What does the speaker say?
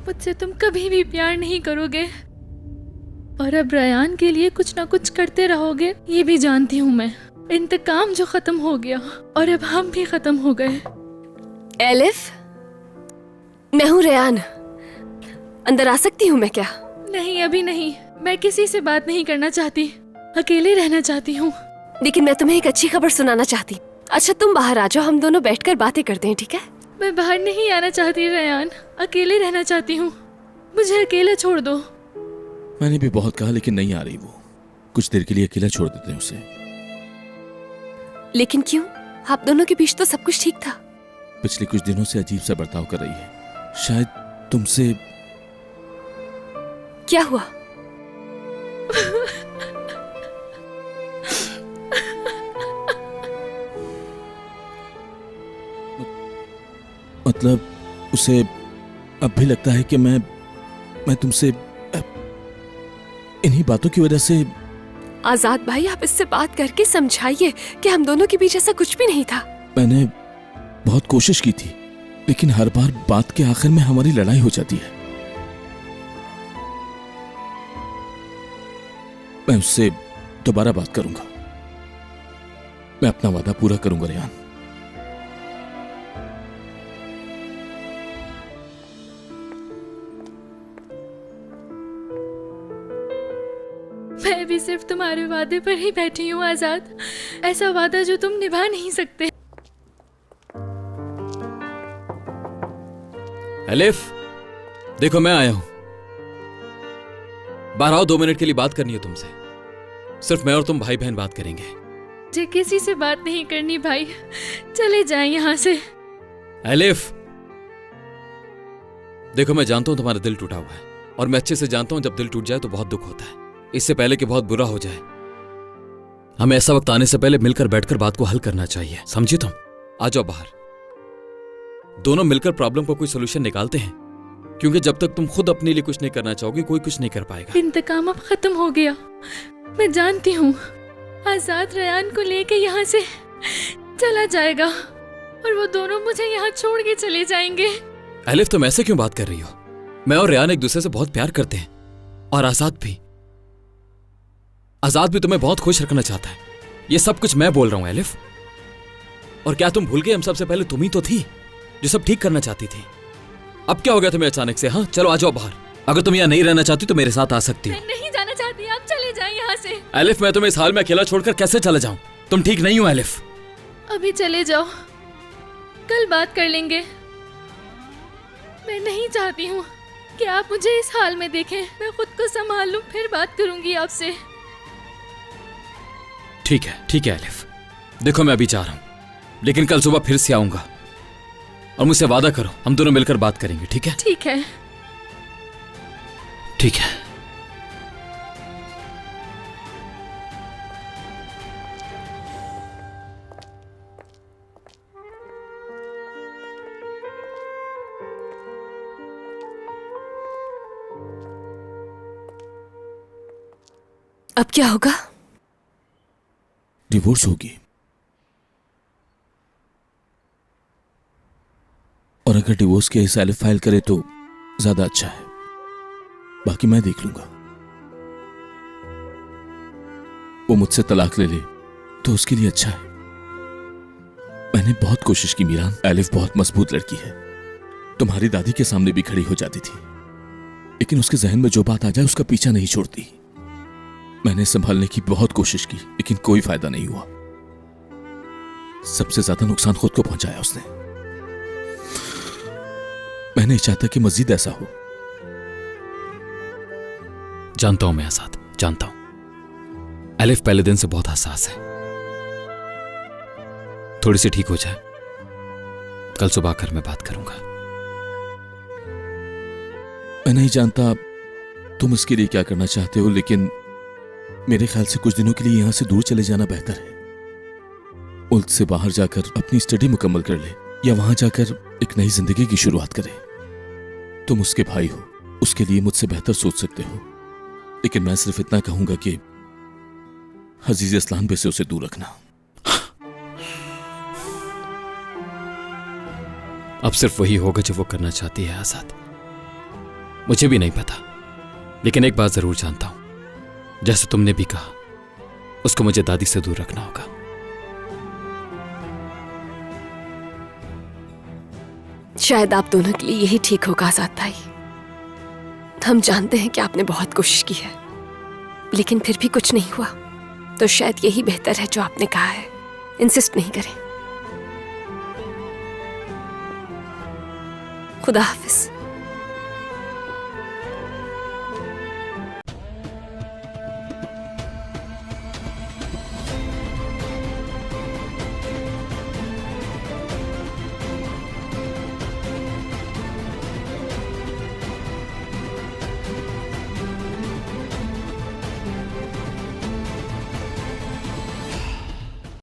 मुझसे तुम कभी भी प्यार नहीं करोगे और अब रयान के लिए कुछ ना कुछ करते रहोगे, ये भी जानती हूँ मैं। इंतकाम जो खत्म हो गया और अब हम भी खत्म हो गए। एलिफ, मैं हूँ रयान। अंदर आ सकती हूँ मैं क्या? नहीं, अभी नहीं। मैं किसी से बात नहीं करना चाहती, अकेले रहना चाहती हूँ। लेकिन मैं तुम्हें एक अच्छी खबर सुनाना चाहती। अच्छा, तुम बाहर आ जाओ, हम दोनों बैठकर बातें करते हैं, ठीक है? मैं बाहर नहीं आना चाहती रयान, अकेले रहना चाहती हूँ। मुझे अकेला छोड़ दो। मैंने भी बहुत कहा लेकिन नहीं आ रही वो। कुछ देर के लिए अकेला छोड़ देते हैं उसे। लेकिन क्यों? आप दोनों के बीच तो सब कुछ ठीक था। पिछले कुछ दिनों से अजीब सा बर्ताव कर रही है। शायद तुमसे। क्या हुआ? मतलब उसे अब भी लगता है कि मैं तुमसे इन्हीं बातों की वजह से। आजाद भाई, आप इससे बात करके समझाइए कि हम दोनों के बीच ऐसा कुछ भी नहीं था। मैंने बहुत कोशिश की थी लेकिन हर बार बात के आखिर में हमारी लड़ाई हो जाती है। मैं उससे दोबारा बात करूंगा। मैं अपना वादा पूरा करूंगा रेहान। मैं भी सिर्फ तुम्हारे वादे पर ही बैठी हूँ आजाद, ऐसा वादा जो तुम निभा नहीं सकते। एलिफ, देखो मैं आया हूं। बाहर आओ, 2 मिनट के लिए बात करनी है तुमसे। सिर्फ मैं और तुम भाई बहन बात करेंगे। मुझे किसी से बात नहीं करनी भाई, चले जाएं यहाँ से। एलिफ, देखो मैं जानता हूं तुम्हारा दिल टूटा हुआ है और मैं अच्छे से जानता हूं जब दिल टूट जाए तो बहुत दुख होता है। इससे पहले कि बहुत बुरा हो जाए, हमें ऐसा वक्त आने से पहले मिलकर बैठकर बात को हल करना चाहिए, समझी तुम? आ जाओ बाहर, दोनों मिलकर प्रॉब्लम को कोई सोल्यूशन निकालते हैं, क्योंकि जब तक तुम खुद अपने लिए कुछ नहीं करना चाहोगे कोई कुछ नहीं कर पाएगा। इंतकाम अब खत्म हो गया, मैं जानती हूँ। आजाद रयान को लेके यहाँ से चला जाएगा और वो दोनों मुझे यहाँ छोड़ के चले जाएंगे। एलिफ, तुम ऐसे क्यों बात कर रही हो? मैं और रयान एक दूसरे से बहुत प्यार करते हैं और आजाद भी तुम्हें बहुत खुश रखना चाहता है। ये सब कुछ मैं बोल रहा हूं एलिफ। और क्या तुम भूल गए, हम सबसे पहले तुम ही तो थी जो सब ठीक करना चाहती थी। अब क्या हो गया तुम्हें अचानक से? हाँ, चलो आ जाओ बाहर। अगर तुम यहाँ नहीं रहना चाहती तो मेरे साथ आ सकती हो। मैं नहीं जाना चाहती, आप चले जाएं यहाँ से। एलिफ, मैं तुम्हें इस हाल में अकेला छोड़कर कैसे चला जाऊं? तुम ठीक नहीं हो एलिफ। अभी चले जाओ, कल बात कर लेंगे। मैं नहीं चाहती हूँ कि आप मुझे इस हाल में देखें। मैं खुद को संभाल लूं, फिर बात करूंगी आपसे। ठीक है एलिफ, देखो मैं अभी जा रहा हूं लेकिन कल सुबह फिर से आऊंगा और मुझसे वादा करो हम दोनों मिलकर बात करेंगे, ठीक है? ठीक है। ठीक है। अब क्या होगा? डिवोर्स होगी और अगर डिवोर्स केस एलिफ फाइल करे तो ज्यादा अच्छा है, बाकी मैं देख लूंगा। वो मुझसे तलाक ले ले तो उसके लिए अच्छा है। मैंने बहुत कोशिश की मीरान, एलिफ बहुत मजबूत लड़की है, तुम्हारी दादी के सामने भी खड़ी हो जाती थी, लेकिन उसके जहन में जो बात आ जाए उसका पीछा नहीं छोड़ती। मैंने संभालने की बहुत कोशिश की लेकिन कोई फायदा नहीं हुआ। सबसे ज्यादा नुकसान खुद को पहुंचाया उसने। मैं नहीं चाहता कि मजीद ऐसा हो। जानता हूं मैं आजाद, जानता हूं। एलिफ पहले दिन से बहुत हसास है। थोड़ी सी ठीक हो जाए, कल सुबह आकर मैं बात करूंगा। मैं नहीं जानता तुम इसके लिए क्या करना चाहते हो, लेकिन मेरे ख्याल से कुछ दिनों के लिए यहां से दूर चले जाना बेहतर है। मुल्क से बाहर जाकर अपनी स्टडी मुकम्मल कर ले या वहां जाकर एक नई जिंदगी की शुरुआत करे। तुम उसके भाई हो, उसके लिए मुझसे बेहतर सोच सकते हो, लेकिन मैं सिर्फ इतना कहूंगा कि अजीज इस्लाम पे से उसे दूर रखना। अब सिर्फ वही होगा जो वो करना चाहती है आजाद। मुझे भी नहीं पता, लेकिन एक बात जरूर जानता हूं, जैसे तुमने भी कहा, उसको मुझे दादी से दूर रखना होगा। शायद आप दोनों के लिए यही ठीक होगा आजाद भाई। हम जानते हैं कि आपने बहुत कोशिश की है, लेकिन फिर भी कुछ नहीं हुआ, तो शायद यही बेहतर है जो आपने कहा है। इंसिस्ट नहीं करें। खुदा हाफिज।